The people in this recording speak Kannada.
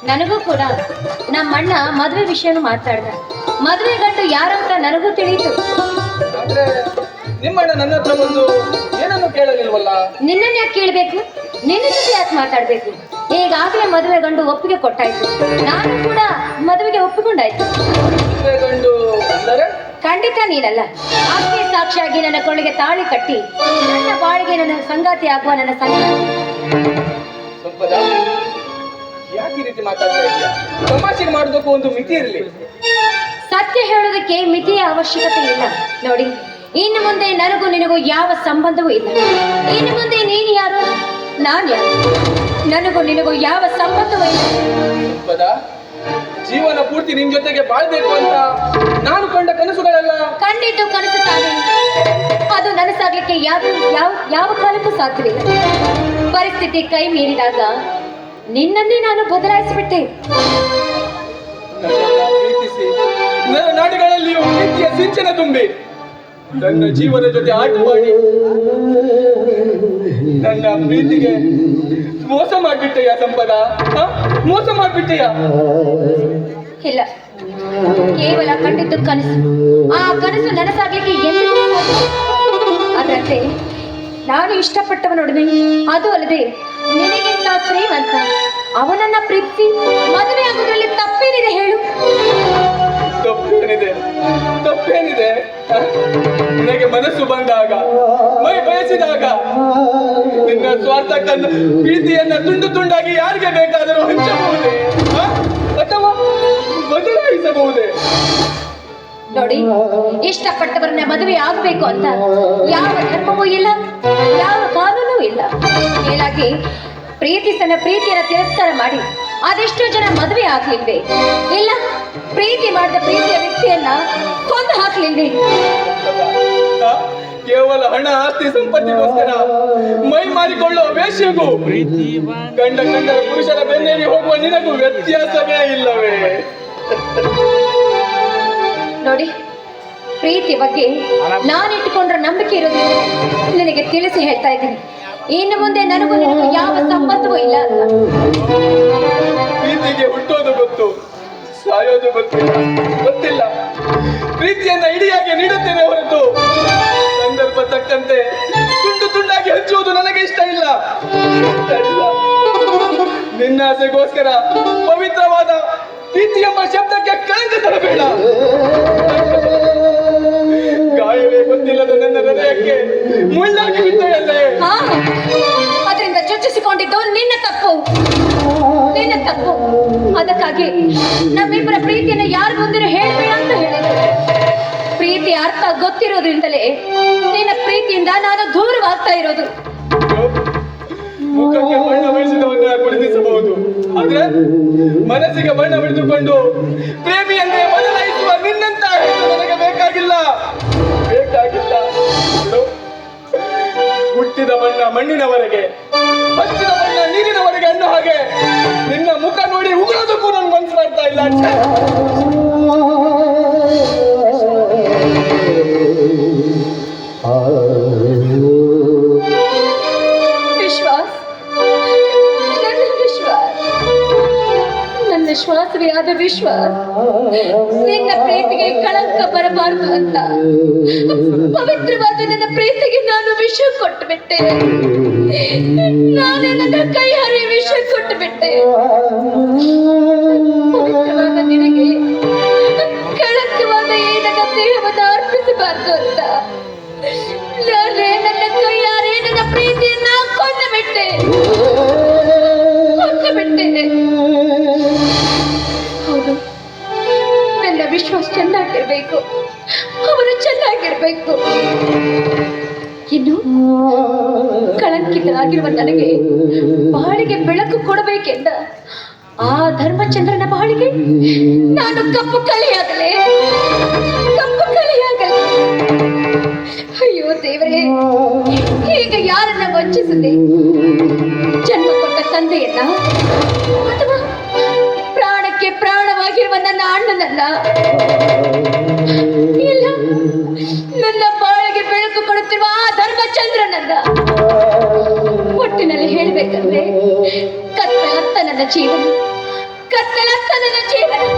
ನನಗೂ ಕೂಡ ನಮ್ಮಣ್ಣ ಮದುವೆ ವಿಷಯನೂ ಮಾತಾಡ್ದ. ಮದುವೆ ಗಂಡು ಯಾರಂತ ನನಗೂ ತಿಳಿಯಿತು. ಆದ್ರೆ ನಿಮ್ಮಣ್ಣ ನನ್ನ ಹತ್ರ ಬಂದು ಏನನ್ನು ಕೇಳಲಿಲ್ವಲ್ಲ? ನಿನ್ನನ್ನು ಯಾಕೆ ಕೇಳಬೇಕು? ನಿನ್ನ ಜೊತೆ ಯಾಕೆ ಮಾತಾಡ್ಬೇಕು? ಈಗಾಗಲೇ ಮದುವೆ ಗಂಡು ಒಪ್ಪಿಗೆ ಕೊಟ್ಟಾಯ್ತು. ನಾನು ಕೂಡ ಮದುವೆಗೆ ಒಪ್ಪಿಕೊಂಡಾಯ್ತು. ಮದುವೆ ಗಂಡು ಅಂದರೆ? ಖಂಡಿತ ನೀನಲ್ಲ. ಆಕೆ ಸಾಕ್ಷಿಯಾಗಿ ನನ್ನ ಕೊಳ್ಳಿಗೆ ತಾಳಿ ಕಟ್ಟಿ ನನ್ನ ಬಾಳಿಗೆ ನನ್ನ ಸಂಗಾತಿ ಆಗುವ ನನ್ನ ಸಂಗಾತಿ. ಸಂಪದ, ಯಾಕೆ ಈ ರೀತಿ ಮಾತಾಡ್ತಾ ಇದೆಯಾ? ತಮಾಷೆ ಮಾಡೋದಕ್ಕೂ ಒಂದು ಮಿತಿ ಇರಲಿ. ಸತ್ಯ ಹೇಳೋದಕ್ಕೆ ಮಿತಿಯ ಅವಶ್ಯಕತೆ ಇಲ್ಲ. ನೋಡಿ, ಇನ್ನು ಮುಂದೆ ನನಗೂ ನಿನಗೂ ಯಾವ ಸಂಬಂಧವೂ ಇಲ್ಲ. ಇನ್ನು ಮುಂದೆ ನೀನು ಯಾರು, ನಾನು ಯಾರು, ನನಗೂ ನಿನಗೂ ಯಾವ ಸಂಬಂಧವೂ ಇಲ್ಲ. ಸಂಪದ, ಜೀವನ ಪೂರ್ತಿ ನಿನ್ ಜೊತೆಗೆ ಬಾಳ್ಬೇಕು ಅಂತ ನಾನು ಕಂಡ ಕನಸುಗಳೆಲ್ಲ ಕಂಡಿದ್ದು ಕನಸು ತಾನೆ. ಅದು ನನಸಾಗ್ಲಿಕ್ಕೆ ಯಾವ ಕಾಲಕ್ಕೂ ಸಾಧ್ಯವಿಲ್ಲ. ಪರಿಸ್ಥಿತಿ ಕೈ ಮೀರಿದಾಗ ನಿನ್ನನ್ನೇ ನಾನು ಬದಲಾಯಿಸಿಬಿಟ್ಟೆ. ಪ್ರೀತಿಸಿ ನನ್ನ ನಾಡಿಗಳಲ್ಲಿಯೂ ಪ್ರೀತಿಯ ಸಿಂಚನ ತುಂಬಿ ನನ್ನ ಜೀವನ ಜೊತೆ ಆಟ ಮಾಡಿ ನನ್ನ ಪ್ರೀತಿಗೆ ಮೋಸ ಮಾಡ್ಬಿಟ್ಟೆಯ ಸಂಪದ? ಮೋಸ ಮಾಡ್ಬಿಟ್ಟೆಯ? ಇಲ್ಲ, ಕೇವಲ ಕಂಡಿದ್ದು ಕನಸು. ಆ ಕನಸು ನನಸಾಗ್ಲಿಕ್ಕೆ ಎಂದಿಗೂ ಅದರಂತೆ ನಾನು ಇಷ್ಟಪಟ್ಟವನೊಡನೆ, ಅದು ಅಲ್ಲದೆ ನಿನಗಿಂತ ಶ್ರೀಮಂತ ಅವನನ್ನ ಪ್ರೀತಿಸಿ ಮದುವೆ ಆಗೋದ್ರಲ್ಲಿ ತಪ್ಪೇನಿದೆ ಹೇಳು? ತಪ್ಪೇನಿದೆ? ನಿನಗೆ ಮನಸ್ಸು ಬಂದಾಗ, ಮೈ ಬಯಸಿದಾಗ ನಿನ್ನ ಸ್ವಾರ್ಥಕ್ಕನ್ನು ಪ್ರೀತಿಯನ್ನ ತುಂಡು ತುಂಡಾಗಿ ಯಾರಿಗೆ ಬೇಕಾದರೂ ಹಂಚಬಹುದೇ ಅಥವಾ ಬದಲಾಯಿಸಬಹುದೇ? ನೋಡಿ, ಇಷ್ಟಪಟ್ಟವರನ್ನ ಮದುವೆ ಆಗ್ಬೇಕು ಅಂತ ಯಾವ ಧರ್ಮವೂ ಇಲ್ಲ, ಯಾವ ಕಾನೂನು ಇಲ್ಲ. ಮೇಲಾಗಿ ಪ್ರೀತಿಯನ್ನ ತಿರಸ್ಕಾರ ಮಾಡಿ ಅದೆಷ್ಟೋ ಜನ ಮದುವೆ ಆಗ್ಲಿಲ್ವೇ? ಇಲ್ಲ, ಪ್ರೀತಿ ಮಾಡಿದ ಪ್ರೀತಿಯ ವ್ಯಕ್ತಿಯನ್ನ ಕೊಂದು ಹಾಕ್ಲಿಲ್ವೇ? ಕೇವಲ ಹಣ ಆಸ್ತಿ ಸಂಪತ್ತಿಗೋಸ್ಕರ ಮೈ ಮಾರಿಕೊಳ್ಳುವ ವೇಶ್ಯಗೂ ಗಂಡ ಪುರುಷರ ಬೆನ್ನೇರಿ ಹೋಗುವ ನಿನಗೂ ವ್ಯತ್ಯಾಸವೇ ಇಲ್ಲವೇ? ನೋಡಿ, ಪ್ರೀತಿ ಬಗ್ಗೆ ನಾನಿಟ್ಟುಕೊಂಡ್ರ ನಂಬಿಕೆ ಇರೋದಿಲ್ಲ. ನಿನಗೆ ತಿಳಿಸಿ ಹೇಳ್ತಾ ಇದ್ದೀನಿ, ಇನ್ನು ಮುಂದೆ ನನಗೂ ನಿನಗೂ ಯಾವ ಸಂಬಂಧವೂ ಇಲ್ಲ ಅಂತ. ಪ್ರೀತಿಗೆ ಹುಟ್ಟೋದು ಗೊತ್ತು, ಸಾಯೋದು ಗೊತ್ತಿಲ್ಲ. ಪ್ರೀತಿಯನ್ನ ಇಡಿಯಾಗಿ ನೀಡುತ್ತೇನೆ ಹೊರತು ಸಂದರ್ಭ ತಕ್ಕಂತೆ ತುಂಡು ತುಂಡಾಗಿ ಹಂಚುವುದು ನನಗೆ ಇಷ್ಟ ಇಲ್ಲ. ನಿನ್ನ ಆಸೆಗೋಸ್ಕರ ಪವಿತ್ರವಾದ ಪ್ರೀತಿ ಎಂಬ ಶಬ್ದಕ್ಕೆ ಕಳಂಕ ತರಬೇಡ. ಗಾಯವೇ ಗೊತ್ತಿಲ್ಲದ ನನ್ನ ಹೃದಯಕ್ಕೆ ಮುಳ್ಳಾಗಿ ಬಿದ್ದೆಯಲ್ಲೇ. ಅದರಿಂದ ಚುಚ್ಚಿಸಿಕೊಂಡಿದ್ದು ನಿನ್ನ ತಪ್ಪು. ಅದಕ್ಕಾಗಿ ನಮ್ಮಿಬ್ಬರ ಪ್ರೀತಿಯನ್ನು ಯಾರ ಮುಂದೆ ಹೇಳಬೇಡ ಅಂತ ಹೇಳಿದ್ರು. ಪ್ರೀತಿ ಅರ್ಥ ಗೊತ್ತಿರೋದ್ರಿಂದಲೇ ನಿನ್ನ ಪ್ರೀತಿಯಿಂದ ನಾನು ದೂರವಾಗ್ತಾ ಇರೋದು. ಮುಖಕ್ಕೆ ಬಣ್ಣ ಬಳಿಸಿದವನ್ನ ಗುರುತಿಸಬಹುದು, ಆದ್ರೆ ಮನಸ್ಸಿಗೆ ಬಣ್ಣ ಬಳಿದುಕೊಂಡು ಪ್ರೇಮಿಯನ್ನೇ ಬದಲಾಯಿಸುವ ನಿನ್ನಂತ ನನಗೆ ಬೇಕಾಗಿಲ್ಲ. ಹುಟ್ಟಿದ ಬಣ್ಣ ಮಣ್ಣಿನವರೆಗೆ, ಹಚ್ಚಿದ ಬಣ್ಣ ನೀರಿನವರೆಗೆ ಅನ್ನೋ ಹಾಗೆ ನಿನ್ನ ಮುಖ ನೋಡಿ ಉಗುಳೋದಕ್ಕೂ ನನ್ಗೆ ಮನಸ್ಸು ಮಾಡ್ತಾ ಇಲ್ಲ. ನನ್ನ ಶ್ವಾಸವೇ ಆದ ವಿಶ್ವಾಸ ನಿನ್ನ ಪ್ರೀತಿಗೆ ಕಳಂಕ ಬರಬಾರದು ಅಂತ ಪವಿತ್ರವಾದ ನನ್ನ ಪ್ರೀತಿಗೆ ನಾನು ವಿಷ ಕೊಟ್ಟು ಬಿಟ್ಟೆ. ನಾನೇ ನನ್ನ ಕೈ ಹರಿ ವಿಷ ಕೊಟ್ಟು ಬಿಟ್ಟೆ. ಪವಿತ್ರವಾದ ನಿನಗೆ ಕಳಂಕವಾದ ಈ ನನ್ನ ದೇಹವನ್ನು ಅರ್ಪಿಸಬಾರದು ಅಂತ ನಾನೇ ನನ್ನ ಕೈಯಾರೆ ನನ್ನ ಪ್ರೀತಿಯನ್ನ ಕೊಂದು ಬಿಟ್ಟೆ. ಹೌದು, ನನ್ನ ವಿಶ್ವಾಸ ಚೆನ್ನಾಗಿರ್ಬೇಕು, ಅವರು ಚೆನ್ನಾಗಿರ್ಬೇಕು. ಇನ್ನು ಕಳಂಕಿತರಾಗಿರುವ ನನಗೆ ಬಾಳಿಗೆ ಬೆಳಕು ಕೊಡಬೇಕೆಂದ ಆ ಧರ್ಮಚಂದ್ರನ ಬಾಳಿಗೆ ನಾನು ಕಪ್ಪು ಕಲಿಯಾಗಲೇ. ಅಯ್ಯೋ ದೇವರೇ, ಈಗ ಯಾರನ್ನ ವಂಚಿಸಿದೆ? ಜನ್ಮ ಕೊಟ್ಟ ತಂದೆಯನ್ನ ಅಥವಾ ಪ್ರಾಣಕ್ಕೆ ಪ್ರಾಣವಾಗಿರುವ ನನ್ನ ಅಣ್ಣನನ್ನ? ಇಲ್ಲ, ನನ್ನ ಬಾಳಿಗೆ ಬೆಳಕು ಕೊಡುತ್ತಿರುವ ಆ ಧರ್ಮಚಂದ್ರನನ್ನ. ಒಟ್ಟಿನಲ್ಲಿ ಹೇಳ್ಬೇಕಂದ್ರೆ ಕತ್ತಲತ್ತ ನನ್ನ ಜೀವನ, ಕತ್ತಲತ್ತ ನನ್ನ ಜೀವನ